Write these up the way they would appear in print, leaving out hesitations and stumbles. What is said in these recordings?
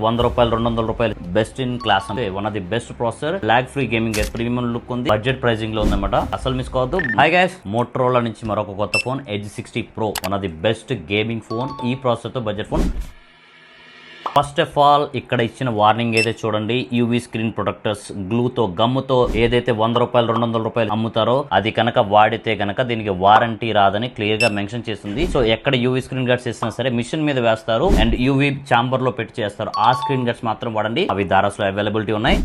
రూపాయలు 200 రూపాయలు best in class అంటే one of the best processor, lag free gaming, premium look ఉంది, budget pricing లో ఉందన్నమాట. అసలు మిస్ కావద్దు. హై గైస్, మోటరోలా నుంచి మరొక కొత్త phone edge 60 Pro, one of the best gaming phone. ఈ ప్రాసెసర్ తో budget phone. First of all ఇక్కడ ఇచ్చిన వార్నింగ్ అయితే చూడండి. యూవీ స్క్రీన్ ప్రొటెక్టర్స్ గ్లూతో, గమ్ముతో ఏదైతే 100 రూపాయలు 200 రూపాయలు అమ్ముతారో అది కనుక వాడితే కనుక దీనికి వారంటీ రాదని క్లియర్ గా మెన్షన్ చేస్తుంది. సో ఎక్కడ యూవీ స్క్రీన్ గార్డ్స్ చేసినా సరే మిషన్ మీద వేస్తారు అండ్ యూవీ చాంబర్ లో పెట్టి చేస్తారు. ఆ స్క్రీన్ గార్డ్స్ మాత్రం వాడండి. అవి దారాస్ లో అవైలబిలిటీ ఉన్నాయి.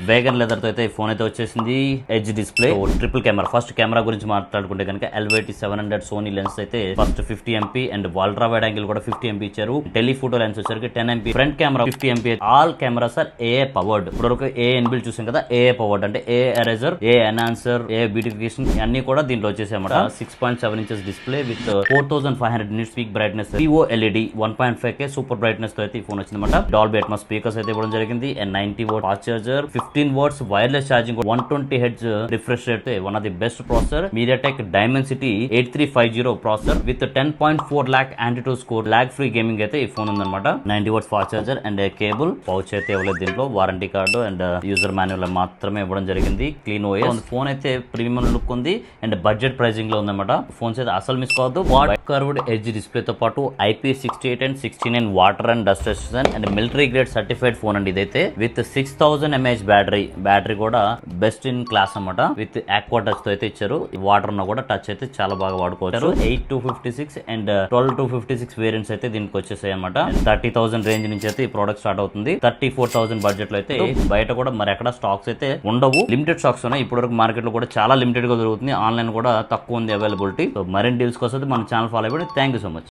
వేగన్ లెదర్ తో అయితే ఫోన్ అయితే వచ్చేసింది. Edge display, triple camera. First camera గురించి మాట్లాడుకుంటే కనుక LVT 700 సోనీ లెన్స్ అయితే first 50 MP and ultra wide angle కూడా 50 MP ఇచ్చారు. టెలిఫోటో లెన్స్ వచ్చరికి 10 MP, front camera 50 MP. All cameras are AA powered. ఇప్పుడు AA ఇన్బిల్ట్ చూసాం కదా, AA పవర్డ్ అంటే AA eraser, AA enhancer, AA beautification అన్ని కూడా దీంట్లో వచ్చేసాయన్నమాట. 6.7 inches display with 4500 nits peak brightness, POLED 1.5K super brightness తో అయితే ఈ ఫోన్ వచ్చిందన్నమాట. డాల్బీ అట్మాస్ స్పీకర్స్ అయితే ఇవ్వడం జరిగింది and 90 watt fast charger, 15 watts wireless charging, 120 Hz refresh rate. One of the best processor, MediaTek Dimensity 8350 processor with 10.4 lakh Antutu score, lag free gaming అయితే ఈ phone ఉందన్నమాట. 90 watts fast charger and cable, pouch అయితే ఇవ్వలేదు దీంట్లో. Warranty card and user manual మాత్రమే ఇవ్వడం జరిగింది. Clean OS. Phone అయితే ప్రీమియం లుక్ ఉంది అండ్ బడ్జెట్ ప్రైసింగ్ లో ఉందన్నమాట. ఫోన్స్ అయితే అసలు మిస్ కావద్దు. వాట్ కర్వ్డ్ ఎడ్జ్ డిస్ప్లే తో పాటు IP68 and 69 water and dust resistant and military grade certified phone అండి ఇదైతే. విత్ 6000 mAh బ్యాటరీ కూడా బెస్ట్ ఇన్ క్లాస్ అన్నమాట. విత్ ఆక్వా టచ్ తో అయితే ఇచ్చారు. వాటర్ ఉన్న కూడా టచ్ అయితే చాలా బాగా వాడుకోవచ్చు. 8256 అండ్ 12256 వేరియంట్స్ అయితే దీనికి వచ్చేసాయి అన్నమాట. 30,000 రేంజ్ నుంచి అయితే ఈ ప్రోడక్ట్ స్టార్ట్ అవుతుంది. 34,000 బడ్జెట్ లో అయితే బయట కూడా మరి ఎక్కడ స్టాక్స్ అయితే ఉండవు. లిమిటెడ్ స్టాక్స్ ఉన్నాయి. ఇప్పటివరకు మార్కెట్ లో కూడా చాలా లిమిటెడ్ గా దొరుకుతుంది. ఆన్లైన్ కూడా తక్కువ ఉంది అవైలబిలిటీ. సో మరిన్ని డీల్స్ కోసం మన ఛానల్ ఫాలో అయిపోయి. Thank you so much.